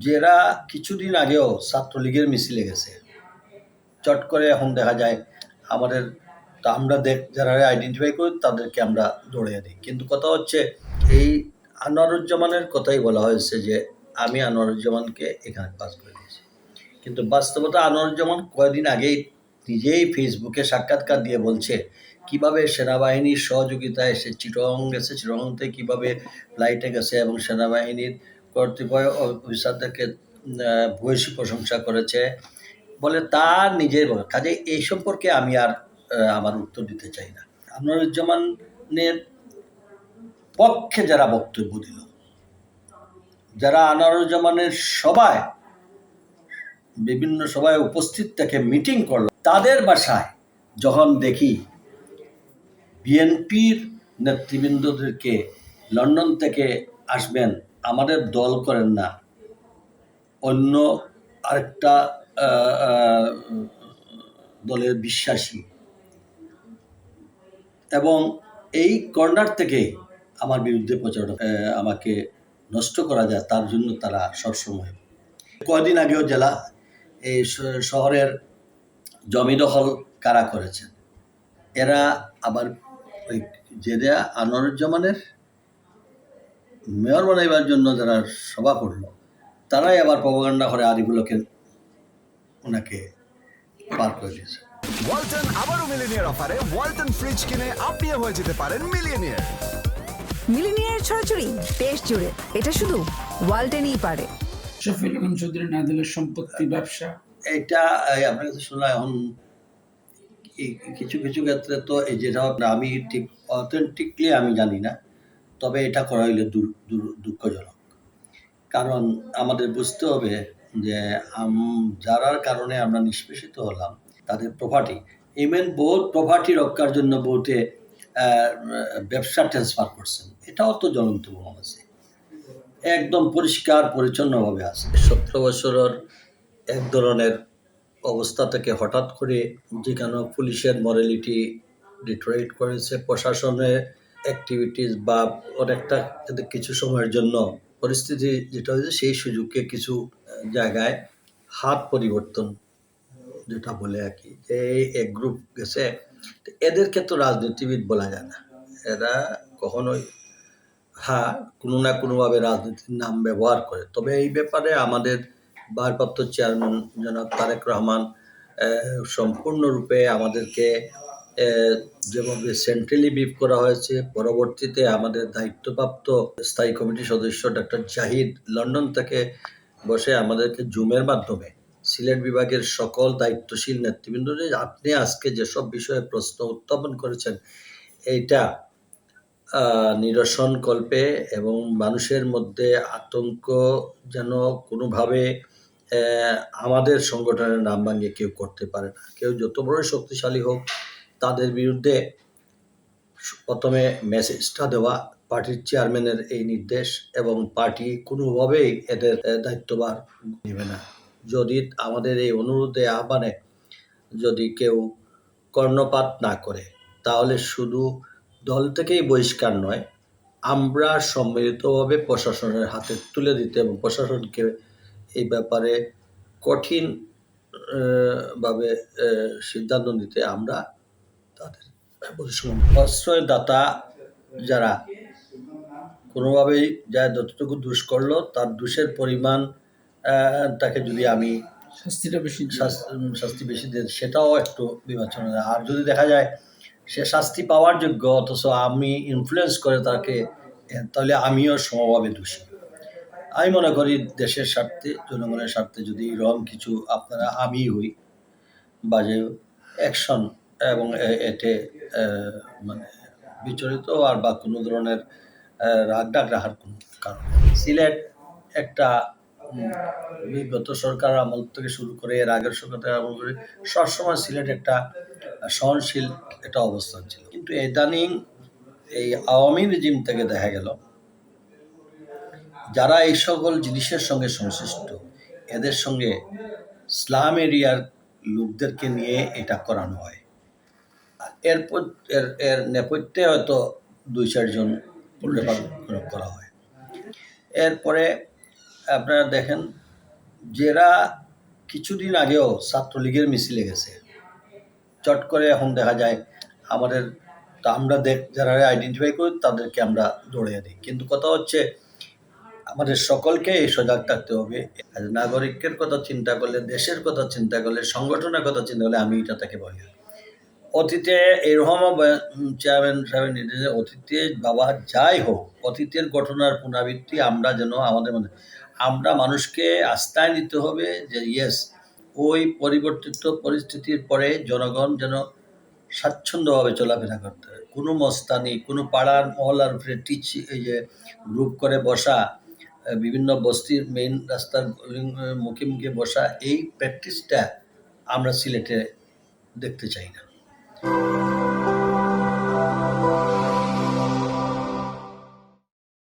যারা কিছুদিন আগেও ছাত্রলীগের মিছিলে গেছে, চট করে এখন দেখা যায় আমাদের, তা আমরা যারা আইডেন্টিফাই করি তাদেরকে আমরা দৌড়িয়ে দিই। কিন্তু কথা হচ্ছে, এই আনোয়ারুজ্জামানের কথাই বলা হয়েছে যে আমি আনোয়ারুজ্জামানকে এখানে পাস করে দিয়েছি, কিন্তু বাস্তবতা আনোয়ারুজ্জামান কয়েকদিন আগেই নিজেই ফেসবুকে সাক্ষাৎকার দিয়ে বলছে কিভাবে সেনাবাহিনীর সহযোগিতায় সে চিটং গেছে, চিটং থেকে কীভাবে ফ্লাইটে গেছে এবং সেনাবাহিনীর কর্তৃপক্ষ অফিসারদেরকে ভূয়সী প্রশংসা করেছে বলে তার নিজের বলে। কাজে এই সম্পর্কে আমি আর আমার উত্তর দিতে চাই না। আনোয়ারুজ্জামানের পক্ষে যারা বক্তব্য দিল, যারা আনোয়ারুজ্জামানের সভায় বিভিন্ন সভায় উপস্থিত থেকে মিটিং করলো, তাদের বাসায় যখন দেখি বিএনপির নেতৃবৃন্দদেরকে লন্ডন থেকে আসবেন, আমাদের দল করেন না, অন্য আরেকটা দলের বিশ্বাসী, এবং এই কর্নার থেকে আমার বিরুদ্ধে প্রচারণা আমাকে নষ্ট করা যায়, তার জন্য তারা সবসময়। কয়েকদিন আগেও জেলা এই শহরের জমি দখল কারা করেছেন, এরা আবার ওই যেটা আনোয়ারুজ্জামানের মেয়র বানাইবার জন্য যারা সভা করলো, তারাই আবার প্রপাগান্ডা করে আরিফুলকে ওনাকে পার করে দিয়েছে। ওয়ালটন আবারও মিলিনিয়ার অফারে ওয়ালটন ফ্রিজ কিনে আপনিও হয়ে যেতে পারেন মিলিয়নিয়ার। মিলিনিয়ার ছড়াছড়ি দেশ জুড়ে, এটা শুধু ওয়ালটনই পারে। শফিউল চৌধুরী নাদিলের সম্পত্তি ব্যবসা, এটা আপনার কাছে শুনলাম। এখন কিছু কিছু ক্ষেত্রে তো এই যেটা আমি ঠিক অথেন্টিকলি আমি জানি না, তবে এটা করা হইলে দুঃখজনক। কারণ আমাদের বুঝতে হবে যে যারার কারণে আমরা নিষ্পেষিত হলাম তাদের প্রপার্টি, ইভেন বহুত প্রপার্টি রক্ষার জন্য বহুতে ব্যবসা ট্রান্সফার করছেন, এটাও তো জ্বলন্ত প্রমাণ আছে, একদম পরিষ্কার পরিচ্ছন্নভাবে আছে। 17 বছরের এক ধরনের অবস্থা থেকে হঠাৎ করে যেখানে পুলিশের মরালিটি ডিটোরিয়েট করেছে, প্রশাসনের অ্যাক্টিভিটিস বা অনেকটা কিছু সময়ের জন্য পরিস্থিতি যেটা হয়েছে, সেই সুযোগকে কিছু জায়গায় হাত পরিবর্তন যেটা বলে আর কি, এই এক গ্রুপ গেছে, এদেরকে তো রাজনীতিবিদ বলা যায় না। এরা কখনোই কোনো না কোনোভাবে রাজনীতির নাম ব্যবহার করে। তবে এই ব্যাপারে আমাদের ভারপ্রাপ্ত চেয়ারম্যান জনাব তারেক রহমান সম্পূর্ণরূপে আমাদেরকে যেভাবে সেন্ট্রালি ব্রিফ করা হয়েছে, পরবর্তীতে আমাদের দায়িত্বপ্রাপ্ত স্থায়ী কমিটির সদস্য ডক্টর জাহিদ লন্ডন থেকে বসে আমাদেরকে জুমের মাধ্যমে সিলেট বিভাগের সকল দায়িত্বশীল নেতৃবৃন্দ, আপনি আজকে যেসব বিষয়ে প্রশ্ন উত্থাপন করেছেন, এইটা নিরসনকল্পে এবং মানুষের মধ্যে আতঙ্ক যেন কোনোভাবে আমাদের সংগঠনের নাম ভাঙিয়ে কেউ করতে পারে না। কেউ যত বড় শক্তিশালী হোক, তাদের বিরুদ্ধে প্রথমে মেসেজটা দেওয়া পার্টির চেয়ারম্যানের এই নির্দেশ, এবং পার্টি কোনোভাবেই এদের দায়িত্বভার নেবে না। যদি আমাদের এই অনুরোধে আহ্বানে যদি কেউ কর্ণপাত না করে, তাহলে শুধু দল থেকেই বহিষ্কার নয়, আমরা সম্মিলিতভাবে প্রশাসনের হাতে তুলে দিতে এবং প্রশাসনকে এই ব্যাপারে কঠিন ভাবে সিদ্ধান্ত নিতে আমরা তাদের প্রশ্রয়দাতা যারা কোনোভাবেই যা যতটুকু দোষ করলো, তার দোষের পরিমাণ তাকে যদি আমি শাস্তি বেশি দেয়, সেটাও একটু বিবেচনা। আর যদি দেখা যায় সে শাস্তি পাওয়ার যোগ্য অথচ আমি ইনফ্লুয়েন্স করে তাকে, তাহলে আমিও সমভাবে দোষী। আমি মনে করি দেশের স্বার্থে, জনগণের স্বার্থে যদি এরকম কিছু আপনারা আমি হই বাজে অ্যাকশন এবং এতে মানে বিচলিত আর বা কোনো ধরনের রাগ ডাক রাখার কোনো কারণ। সিলেট একটা বিগত সরকার আমল থেকে শুরু করে এর আগের সরকার থেকে আমল করে সবসময় সিলেট একটা সহনশীল একটা অবস্থান ছিল, কিন্তু ইদানিং এই আওয়ামী রেজিম থেকে দেখা গেল যারা এই সকল জিনিসের সঙ্গে সংশ্লিষ্ট, এদের সঙ্গে স্লাম এরিয়ার লোকদেরকে নিয়ে এটা করানো হয়। এরপর এর নেপথ্যে হয়তো 2-4 জন করা হয়। এরপরে আপনারা দেখেন যারা কিছুদিন আগেও ছাত্রলীগের মিছিলে গেছে, চট করে এখন দেখা যায় আমাদের, তা আমরা যারা আইডেন্টিফাই করি তাদেরকে আমরা দৌড়িয়ে দিই। কিন্তু কথা হচ্ছে আমাদের সকলকে সজাগ থাকতে হবে। আর নাগরিকের কথা চিন্তা করলে, দেশের কথা চিন্তা করলে, সংগঠনের কথা চিন্তা করলে আমি এটা তাকে বলি। অতীতে এরকমও চেয়ারম্যান সাহেবের নির্দেশে অতীতে বাবা যাই হোক, অতীতের ঘটনার পুনরাবৃত্তি আমরা যেন আমাদের মধ্যে, আমরা মানুষকে আস্থায় নিতে হবে যে ইয়েস, ওই পরিবর্তিত পরিস্থিতির পরে জনগণ যেন স্বাচ্ছন্দ্যভাবে চলাফেরা করতে হয়। কোনো মস্তানি, কোনো পাড়ার মহল্লার উপরে এই যে গ্রুপ করে বসা, বিভিন্ন বস্তির মেইন রাস্তার মুখে মুখে বসা, এই প্র্যাকটিসটা আমরা সিলেটে দেখতে চাই না।